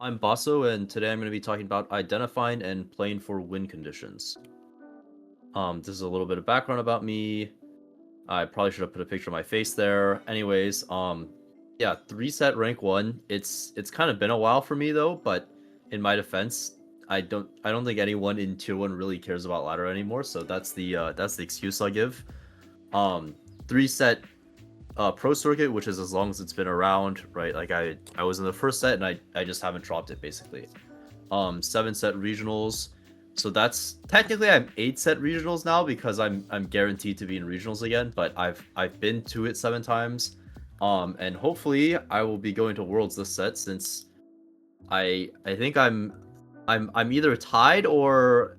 I'm Basso, and today I'm going to be talking about identifying and playing for win conditions. This is a little bit of background about me. I probably should have put a picture of my face there. Anyways, yeah, 3-set rank 1. It's kind of been a while for me though, but in my defense, I don't think anyone in tier 1 really cares about ladder anymore, so that's the excuse I'll give. 3-set pro circuit, which is as long as it's been around, right? Like I was in the first set and I just haven't dropped it basically. 7-set regionals. So that's technically I'm 8-set regionals now because I'm guaranteed to be in regionals again, but I've been to it 7 times. And hopefully I will be going to worlds this set since I think I'm either tied or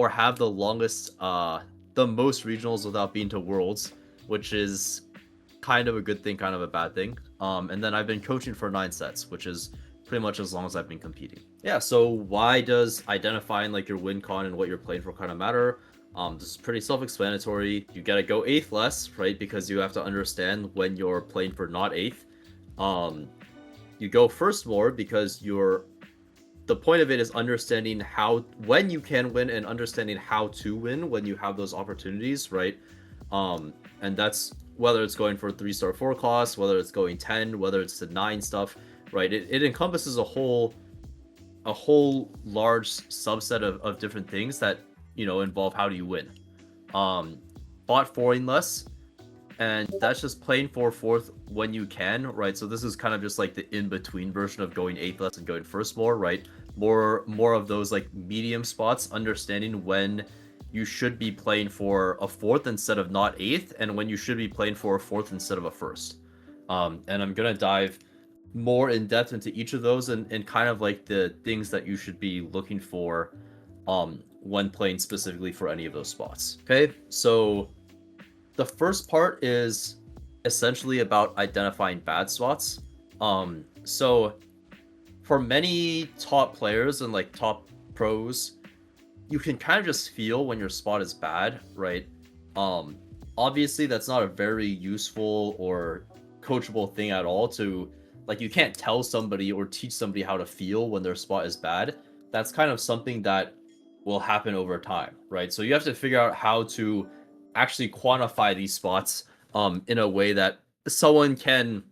have the longest the most regionals without being to worlds, which is kind of a good thing, kind of a bad thing. And then I've been coaching for 9 sets, which is pretty much as long as I've been competing. Yeah, so why does identifying like your win con and what you're playing for kind of matter? This is pretty self-explanatory. You gotta go 8th less, right? Because you have to understand when you're playing for not 8th. You go first more because the point of it is understanding when you can win and understanding how to win when you have those opportunities, right? And that's whether it's going for 3-star 4 cost, whether it's going 10, whether it's the 9 stuff, right? It encompasses a whole large subset of different things that involve how do you win. Bot 4ing less, and that's just playing for 4th when you can, right? So this is kind of just like the in-between version of going 8th less and going first more, right? More of those like medium spots, understanding when you should be playing for a 4th instead of not 8th, and when you should be playing for a 4th instead of a 1st. And I'm gonna dive more in depth into each of those and kind of like the things that you should be looking for when playing specifically for any of those spots. Okay, so the first part is essentially about identifying bad spots. So for many top players and like top pros, you can kind of just feel when your spot is bad, right? Obviously that's not a very useful or coachable thing at all to like you can't tell somebody or teach somebody how to feel when their spot is bad. That's kind of something that will happen over time, right? So you have to figure out how to actually quantify these spots in a way that someone can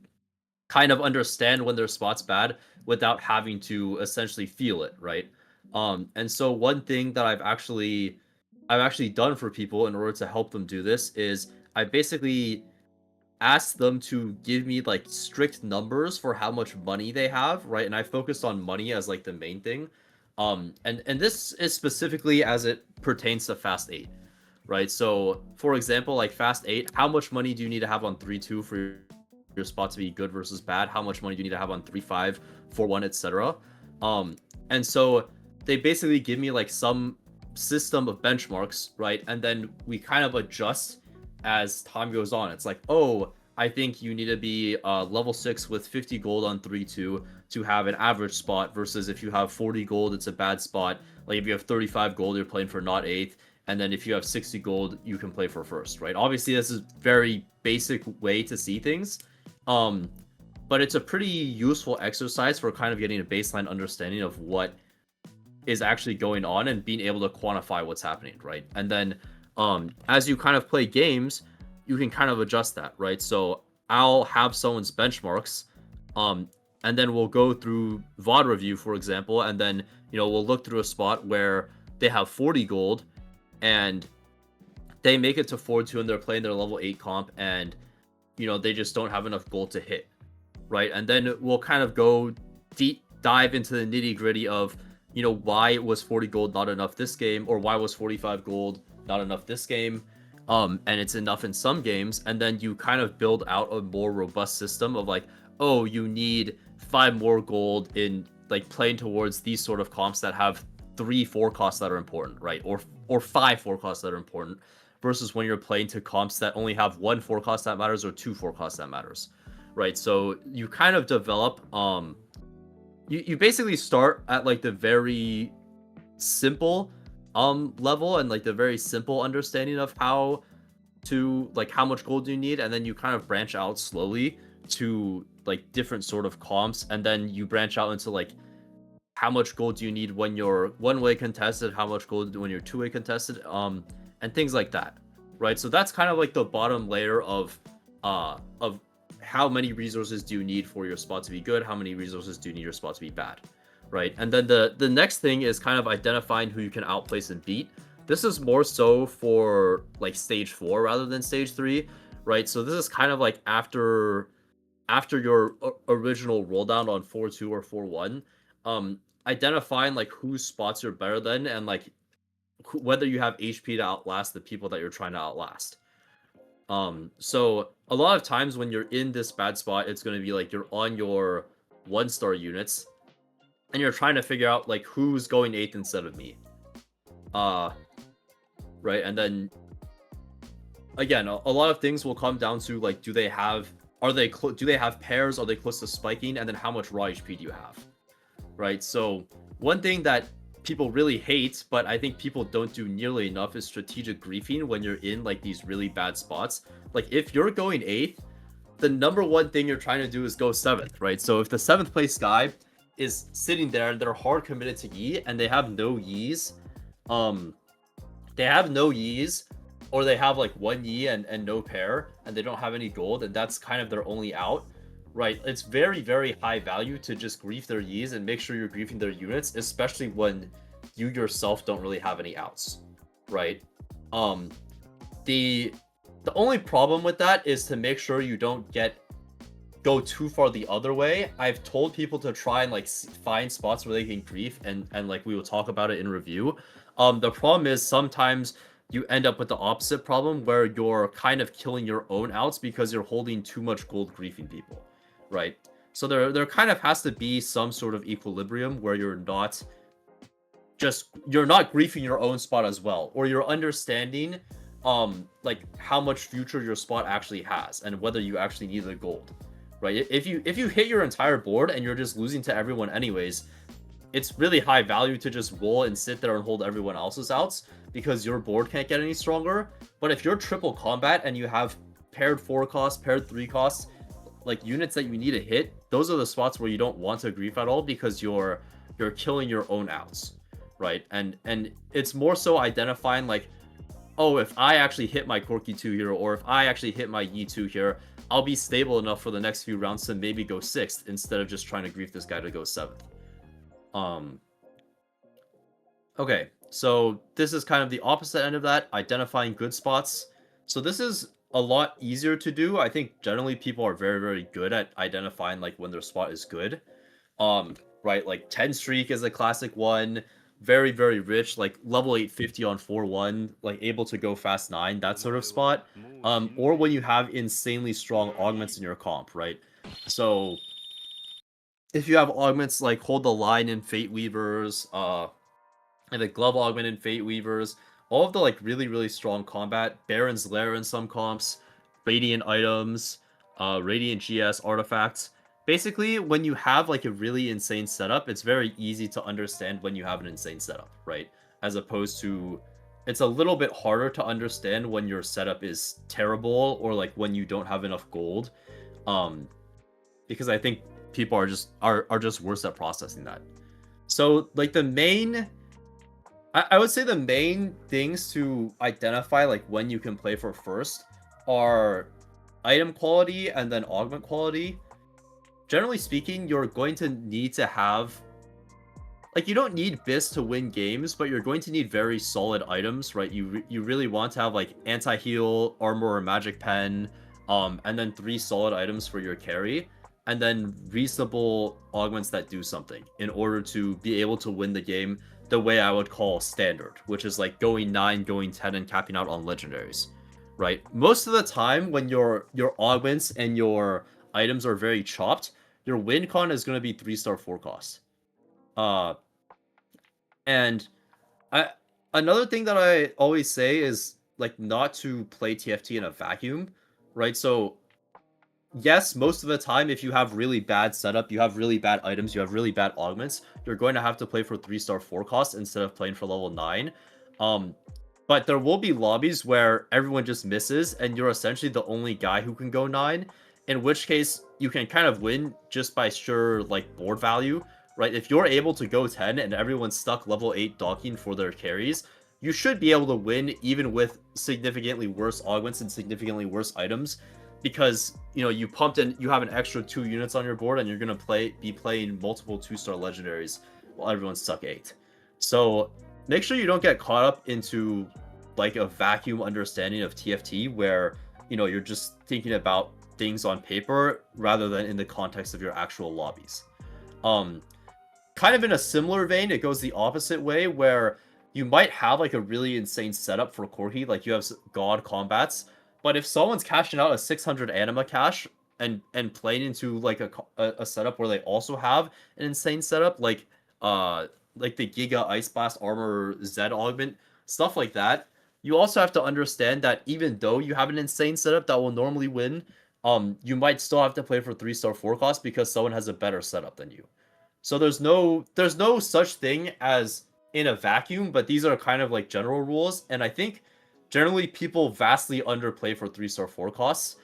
kind of understand when their spot's bad without having to essentially feel it, right? And so one thing that I've actually done for people in order to help them do this is I basically ask them to give me like strict numbers for how much money they have, right? And I focused on money as like the main thing. And this is specifically as it pertains to Fast 8, right? So for example, like Fast 8, how much money do you need to have on 3-2 for your spot to be good versus bad? How much money do you need to have on 3-5, 4-1, etc.? And so they basically give me like some system of benchmarks, right? And then we kind of adjust as time goes on. It's like, oh, I think you need to be level 6 with 50 gold on 3-2 to have an average spot versus if you have 40 gold, it's a bad spot. Like if you have 35 gold, you're playing for not 8th. And then if you have 60 gold, you can play for first, right? Obviously, this is very basic way to see things. But it's a pretty useful exercise for kind of getting a baseline understanding of what is actually going on and being able to quantify what's happening, right? And then as you kind of play games, you can kind of adjust that, right? So I'll have someone's benchmarks, and then we'll go through VOD review, for example, and then we'll look through a spot where they have 40 gold and they make it to 4-2 and they're playing their level 8 comp and they just don't have enough gold to hit, right? And then we'll kind of go deep dive into the nitty gritty of why was 40 gold not enough this game, or why was 45 gold not enough this game, and it's enough in some games. And then you kind of build out a more robust system of like, oh, you need 5 more gold in like playing towards these sort of comps that have 3-4 costs that are important, right? Or 5-4 costs that are important, versus when you're playing to comps that only have 1-4 cost that matters or 2-4 cost that matters, right? So you kind of develop you basically start at like the very simple level and like the very simple understanding of how much gold you need, and then you kind of branch out slowly to like different sort of comps, and then you branch out into like how much gold do you need when you're one-way contested, how much gold when you're two-way contested, and things like that, right? So that's kind of like the bottom layer of how many resources do you need for your spot to be good, how many resources do you need your spot to be bad, right? And then the next thing is kind of identifying who you can outplace and beat. This is more so for like stage 4 rather than stage 3, right? So this is kind of like after your original roll down on 4-2 or 4-1, identifying like whose spots you're better than, and like whether you have HP to outlast the people that you're trying to outlast. So a lot of times when you're in this bad spot, it's going to be like you're on your 1-star units and you're trying to figure out like who's going 8th instead of me. Right, and then again, a lot of things will come down to like, do they have pairs? Are they close to spiking? And then how much raw HP do you have? Right. So one thing that people really hate, but I think people don't do nearly enough, is strategic griefing when you're in like these really bad spots. Like if you're going 8th, the number one thing you're trying to do is go 7th, right? So if the 7th place guy is sitting there and they're hard committed to E and they have no Yees, or they have like 1 Yi and no pair, and they don't have any gold, and that's kind of their only out, right? It's very, very high value to just grief their Yis and make sure you're griefing their units, especially when you yourself don't really have any outs, right? The only problem with that is to make sure you don't go too far the other way. I've told people to try and like find spots where they can grief, and like we will talk about it in review. The problem is sometimes you end up with the opposite problem where you're kind of killing your own outs because you're holding too much gold griefing people, right? So there kind of has to be some sort of equilibrium where you're not griefing your own spot as well, or you're understanding like how much future your spot actually has and whether you actually need the gold, right? If you hit your entire board and you're just losing to everyone anyways, it's really high value to just roll and sit there and hold everyone else's outs because your board can't get any stronger. But if you're triple combat and you have paired 4 costs, paired 3 costs, like units that you need to hit, those are the spots where you don't want to grief at all because you're killing your own outs, right? And it's more so identifying like, oh, if I actually hit my Corki 2 here, or if I actually hit my Yi 2 here, I'll be stable enough for the next few rounds to maybe go 6th instead of just trying to grief this guy to go 7th. Okay, so this is kind of the opposite end of that, identifying good spots. So this is a lot easier to do. I think generally people are very, very good at identifying like when their spot is good. Right, like 10 streak is a classic one. Very, very rich, like level 850 on 4-1, like able to go fast 9, that sort of spot. Or when you have insanely strong augments in your comp, right? So if you have augments like Hold the Line in Fate Weavers, and the Glove Augment in Fate Weavers, all of the like really, really strong combat, Baron's Lair in some comps, Radiant items, Radiant GS artifacts. Basically, when you have like a really insane setup, it's very easy to understand when you have an insane setup, right? As opposed to, it's a little bit harder to understand when your setup is terrible or like when you don't have enough gold, because I think people are just worse at processing that. So like I would say the main things to identify like when you can play for first are item quality and then augment quality. Generally speaking, you're going to need to have, like, you don't need BIS to win games, but you're going to need very solid items, right? You really want to have like anti-heal, armor, or magic pen, and then 3 solid items for your carry, and then reasonable augments that do something in order to be able to win the game the way I would call standard, which is like going 9, going 10, and capping out on legendaries, right? Most of the time when your augments and your items are very chopped, your win con is going to be 3-star 4 cost. And another thing that I always say is like not to play TFT in a vacuum, right? So yes, most of the time, if you have really bad setup, you have really bad items, you have really bad augments, you're going to have to play for 3-star 4 cost instead of playing for level 9. But there will be lobbies where everyone just misses and you're essentially the only guy who can go 9, in which case you can kind of win just by sure like board value, right? If you're able to go 10 and everyone's stuck level 8 docking for their carries, you should be able to win even with significantly worse augments and significantly worse items, because you pumped in, you have an extra 2 units on your board, and you're gonna be playing multiple 2-star legendaries while everyone's stuck 8. So make sure you don't get caught up into like a vacuum understanding of TFT where you're just thinking about things on paper rather than in the context of your actual lobbies. Kind of in a similar vein, it goes the opposite way where you might have like a really insane setup for Corki, like you have god combats, but if someone's cashing out a 600 anima cash and playing into like a setup where they also have an insane setup, like the Giga Ice Blast Armor Z augment, stuff like that, you also have to understand that even though you have an insane setup that will normally win, you might still have to play for 3-star forecast because someone has a better setup than you. So there's no such thing as in a vacuum, but these are kind of like general rules, and I think generally people vastly underplay for 3-star forecasts.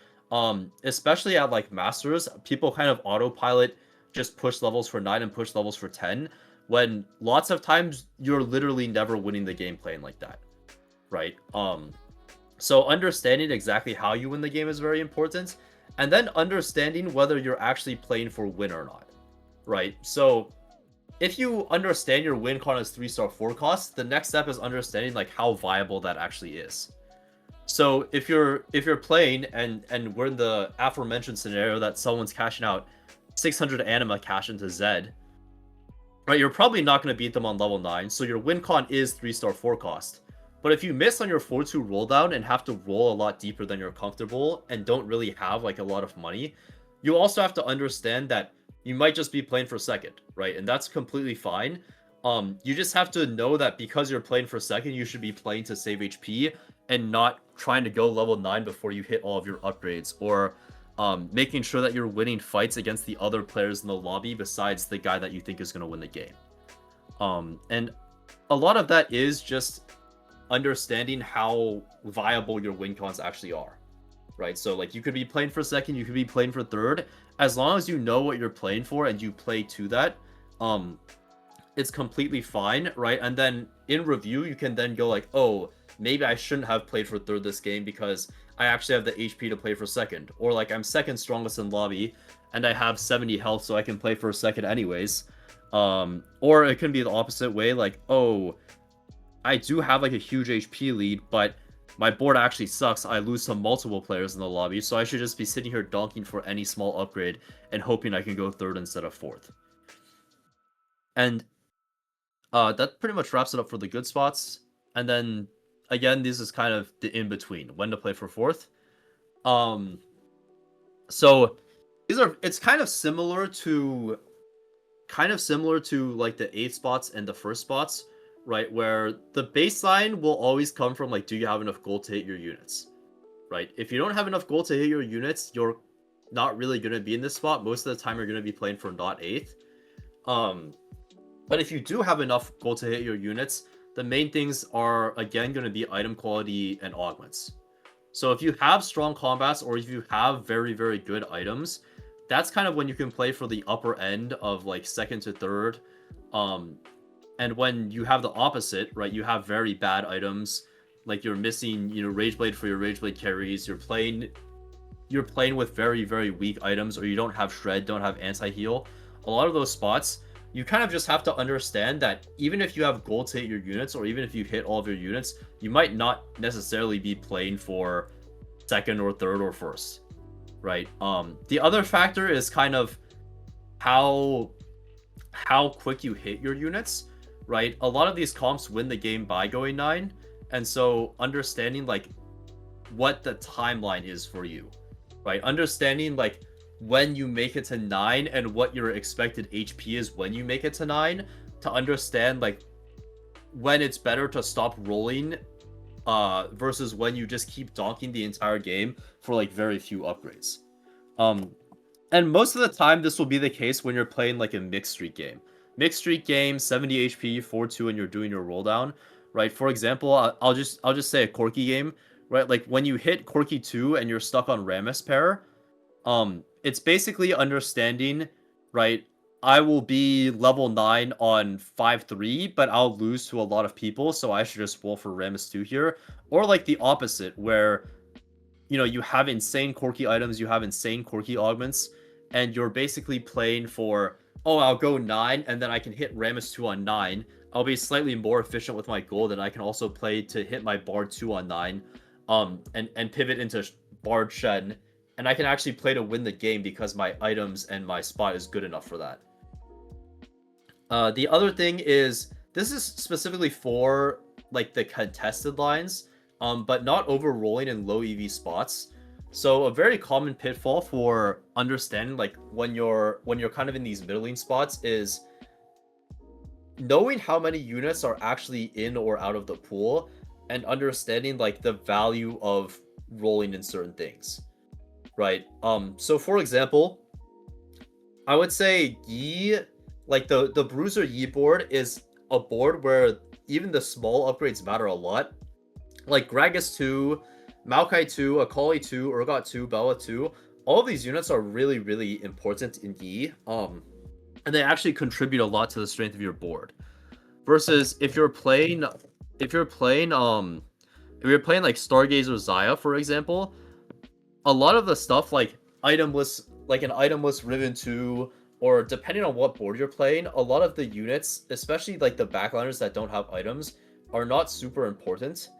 Especially at like Masters, people kind of autopilot just push levels for 9 and push levels for 10, when lots of times you're literally never winning the game playing like that, right? So understanding exactly how you win the game is very important, and then understanding whether you're actually playing for win or not, right? So if you understand your win con as 3-star forecast, the next step is understanding like how viable that actually is. So if you're playing and we're in the aforementioned scenario that someone's cashing out 600 anima cash into Zed, right, you're probably not going to beat them on level 9, so your win con is 3-star forecast. But if you miss on your 4-2 roll down and have to roll a lot deeper than you're comfortable and don't really have like a lot of money, you also have to understand that you might just be playing for second, right? And that's completely fine. You just have to know that because you're playing for second, you should be playing to save HP and not trying to go level 9 before you hit all of your upgrades, or making sure that you're winning fights against the other players in the lobby besides the guy that you think is going to win the game. And a lot of that is just understanding how viable your win cons actually are, right? So like you could be playing for second, you could be playing for third, as long as you know what you're playing for and you play to that, it's completely fine, right? And then in review, you can then go like, oh, maybe I shouldn't have played for third this game because I actually have the HP to play for second, or like I'm second strongest in lobby and I have 70 health, so I can play for second anyways. Or it can be the opposite way, like, oh, I do have like a huge HP lead, but my board actually sucks. I lose to multiple players in the lobby, so I should just be sitting here donking for any small upgrade and hoping I can go third instead of fourth. And that pretty much wraps it up for the good spots. And then again, this is kind of the in between, when to play for fourth. So it's kind of similar to like the 8th spots and the first spots, right? Where the baseline will always come from like, do you have enough gold to hit your units, right? If you don't have enough gold to hit your units, you're not really going to be in this spot. Most of the time, you're going to be playing for not 8th. But if you do have enough gold to hit your units, the main things are, again, going to be item quality and augments. So if you have strong combats, or if you have very, very good items, that's kind of when you can play for the upper end of like second to third. And when you have the opposite, right, you have very bad items, like you're missing, Rageblade for your Rageblade carries, you're playing with very, very weak items, or you don't have Shred, don't have anti-heal. A lot of those spots, you kind of just have to understand that even if you have gold to hit your units, or even if you hit all of your units, you might not necessarily be playing for second or third or first, right? The other factor is kind of how quick you hit your units, right? A lot of these comps win the game by going 9, and so understanding like what the timeline is for you, right? Understanding like when you make it to 9 and what your expected HP is when you make it to 9, to understand like when it's better to stop rolling versus when you just keep donking the entire game for like very few upgrades. And most of the time this will be the case when you're playing like a mixed streak game. Mixed streak game, 70 HP, 4-2, and you're doing your roll down, right? For example, I'll just say a Corki game, right? Like when you hit Corki 2 and you're stuck on Rammus pair, it's basically understanding, right? I will be level 9 on 5-3, but I'll lose to a lot of people, so I should just roll for Rammus 2 here. Or like the opposite, where you have insane quirky items, you have insane quirky augments, and you're basically playing for, oh, I'll go 9, and then I can hit Rammus 2 on 9. I'll be slightly more efficient with my gold, and I can also play to hit my Bard 2 on 9, and pivot into Bard Shen, and I can actually play to win the game because my items and my spot is good enough for that. The other thing is, this is specifically for like the contested lines, but not over-rolling in low EV spots. So a very common pitfall for understanding like when you're kind of in these middling spots is knowing how many units are actually in or out of the pool, and understanding like the value of rolling in certain things, right? So for example, I would say Yi, like the Bruiser Yi board is a board where even the small upgrades matter a lot. Like Gragas 2, Maokai 2, Akali 2, Urgot 2, Bella 2, all of these units are really, really important in Yi. And they actually contribute a lot to the strength of your board. Versus if you're playing like Stargazer Xayah, for example, a lot of the stuff like itemless, like an itemless Riven 2, or depending on what board you're playing, a lot of the units, especially like the backliners that don't have items, are not super important.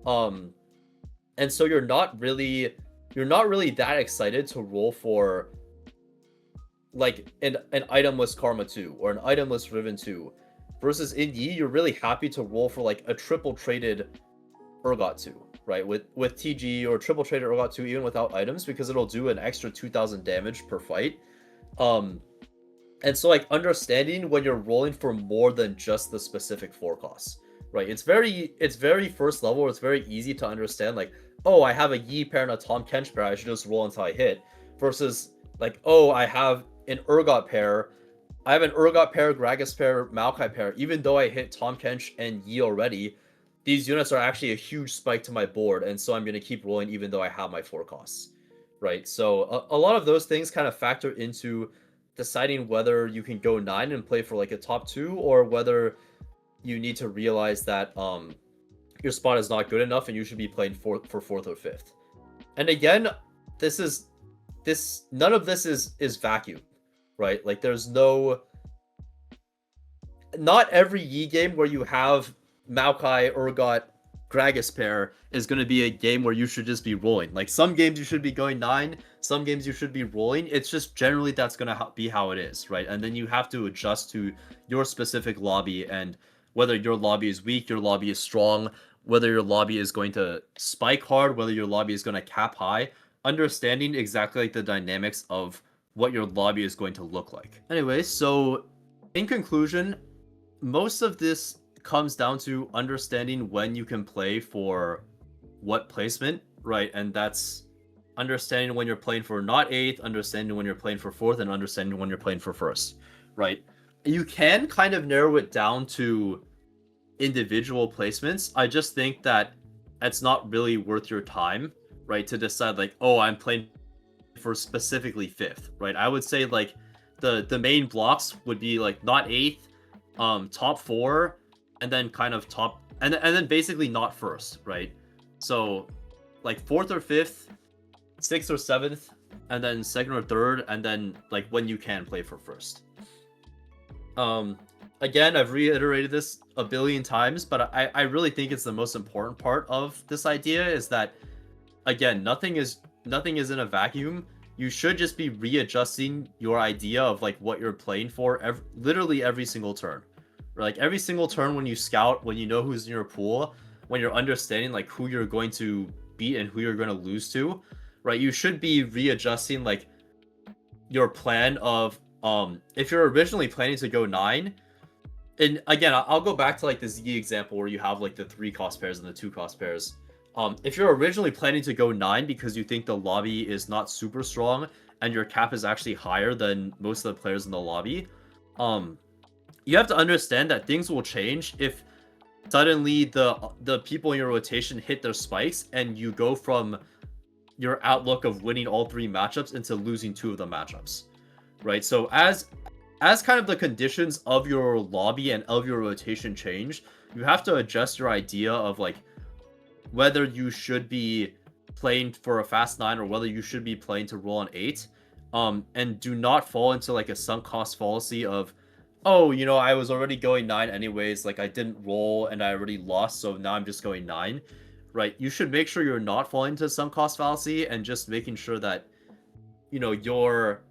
And so you're not really that excited to roll for like an itemless Karma 2 or an itemless Riven 2. Versus in Yi, you're really happy to roll for like a triple traded Urgot 2, right? With TG, or triple traded Urgot 2 even without items, because it'll do an extra 2,000 damage per fight. And so like understanding when you're rolling for more than just the specific forecasts, right? It's very first level. It's very easy to understand like, oh, I have a Yi pair and a Tahm Kench pair, I should just roll until I hit. Versus like, oh, I have an Urgot pair, Gragas pair, Maokai pair. Even though I hit Tahm Kench and Yi already, these units are actually a huge spike to my board, and so I'm going to keep rolling even though I have my forecasts, right? So a lot of those things kind of factor into deciding whether you can go 9 and play for like a top 2, or whether you need to realize that your spot is not good enough and you should be playing for 4th or 5th. And again, none of this is vacuum, right? Like there's not every Yi game where you have Maokai, Urgot, Gragas pair is going to be a game where you should just be rolling. Like some games you should be going 9, some games you should be rolling. It's just generally that's going to be how it is, right? And then you have to adjust to your specific lobby, and whether your lobby is weak, your lobby is strong, whether your lobby is going to spike hard, whether your lobby is going to cap high, understanding exactly like the dynamics of what your lobby is going to look like. Anyway, so in conclusion, most of this comes down to understanding when you can play for what placement, right? And that's understanding when you're playing for not 8th, understanding when you're playing for 4th, and understanding when you're playing for 1st, right? You can kind of narrow it down to individual placements. I just think that it's not really worth your time, right, to decide like, oh, I'm playing for specifically 5th, right? I would say like the main blocks would be like not 8th, top 4, and then kind of top, and then basically not 1st, right? So like 4th or 5th, 6th or 7th, and then 2nd or 3rd, and then like when you can play for 1st. Again, I've reiterated this a billion times, but I really think it's the most important part of this idea, is that again, nothing is in a vacuum. You should just be readjusting your idea of like what you're playing for literally every single turn. Like every single turn when you scout, when you know who's in your pool, when you're understanding like who you're going to beat and who you're going to lose to, right? You should be readjusting like your plan of if you're originally planning to go 9, and again, I'll go back to like the Z example where you have like the 3 cost pairs and the 2 cost pairs. If you're originally planning to go 9 because you think the lobby is not super strong and your cap is actually higher than most of the players in the lobby, you have to understand that things will change if suddenly the people in your rotation hit their spikes and you go from your outlook of winning all 3 matchups into losing 2 of the matchups, right? So as as kind of the conditions of your lobby and of your rotation change, you have to adjust your idea of like whether you should be playing for a fast 9 or whether you should be playing to roll on 8. And do not fall into like a sunk cost fallacy of, oh, you know, I was already going 9 anyways, like I didn't roll and I already lost, so now I'm just going 9. Right? You should make sure you're not falling into sunk cost fallacy and just making sure that, you know, you're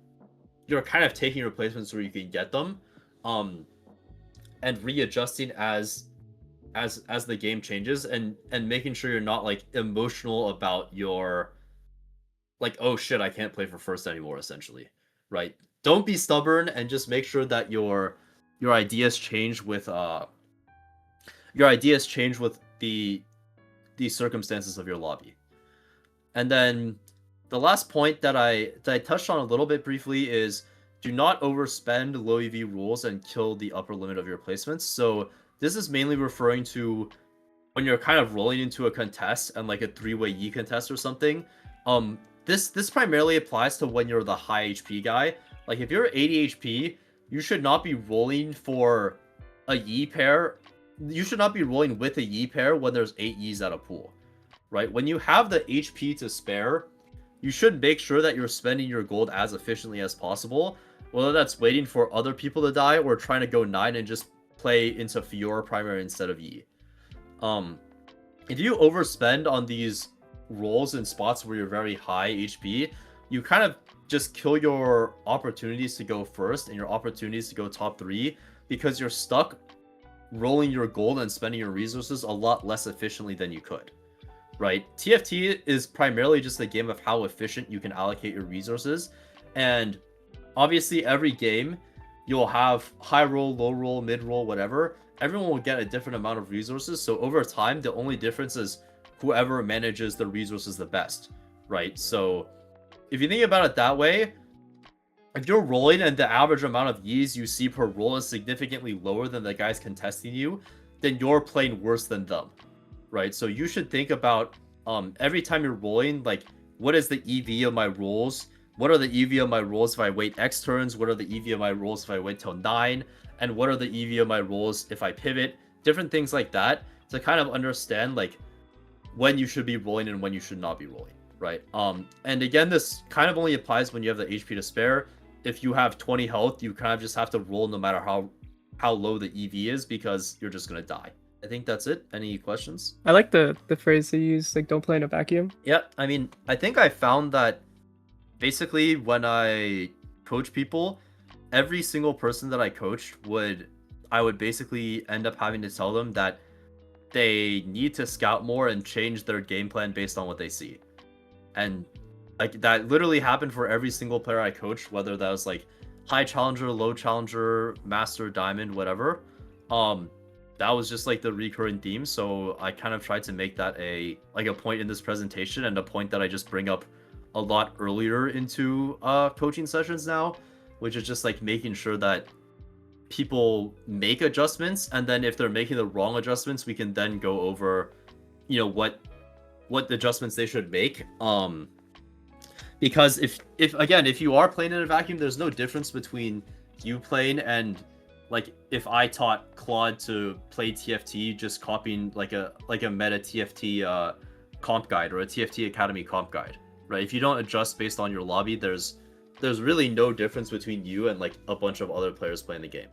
kind of taking replacements where you can get them, and readjusting as the game changes, and making sure you're not like emotional about your like, oh shit, I can't play for first anymore, essentially, right? Don't be stubborn and just make sure that your ideas change with the circumstances of your lobby. And then the last point that I touched on a little bit briefly is do not overspend low EV rules and kill the upper limit of your placements. So this is mainly referring to when you're kind of rolling into a contest and like a 3-way Yi contest or something. This primarily applies to when you're the high HP guy. Like if you're 80 HP, you should not be rolling for a Yi pair. You should not be rolling with a Yi pair when there's 8 Yis at a pool, right? When you have the HP to spare, you should make sure that you're spending your gold as efficiently as possible, whether that's waiting for other people to die or trying to go 9 and just play into Fiora primary instead of Yi. If you overspend on these rolls in spots where you're very high HP, you kind of just kill your opportunities to go first and your opportunities to go top 3 because you're stuck rolling your gold and spending your resources a lot less efficiently than you could, right? TFT is primarily just a game of how efficient you can allocate your resources, and obviously every game you'll have high roll, low roll, mid roll, whatever. Everyone will get a different amount of resources, so over time the only difference is whoever manages the resources the best, right? So if you think about it that way, if you're rolling and the average amount of Yis you see per roll is significantly lower than the guys contesting you, then you're playing worse than them, right? So you should think about every time you're rolling, like, what is the EV of my rolls? What are the EV of my rolls if I wait X turns? What are the EV of my rolls if I wait till 9? And what are the EV of my rolls if I pivot? Different things like that to kind of understand like when you should be rolling and when you should not be rolling, right? And again, this kind of only applies when you have the HP to spare. If you have 20 health, you kind of just have to roll no matter how low the EV is because you're just gonna die. I think that's it. Any questions? I like the phrase they use, like, don't play in a vacuum. Yeah, I mean, I think I found that basically when I coach people, every single person that I coached I would basically end up having to tell them that they need to scout more and change their game plan based on what they see. And like that literally happened for every single player I coached, whether that was like high challenger, low challenger, master, diamond, whatever. That was just like the recurring theme. So I kind of tried to make that a point in this presentation, and a point that I just bring up a lot earlier into coaching sessions now, which is just like making sure that people make adjustments, and then if they're making the wrong adjustments, we can then go over, you know, what adjustments they should make. Because if you are playing in a vacuum, there's no difference between you playing and like if I taught Claude to play TFT just copying like a meta TFT comp guide or a TFT Academy comp guide, right? If you don't adjust based on your lobby, there's really no difference between you and like a bunch of other players playing the game.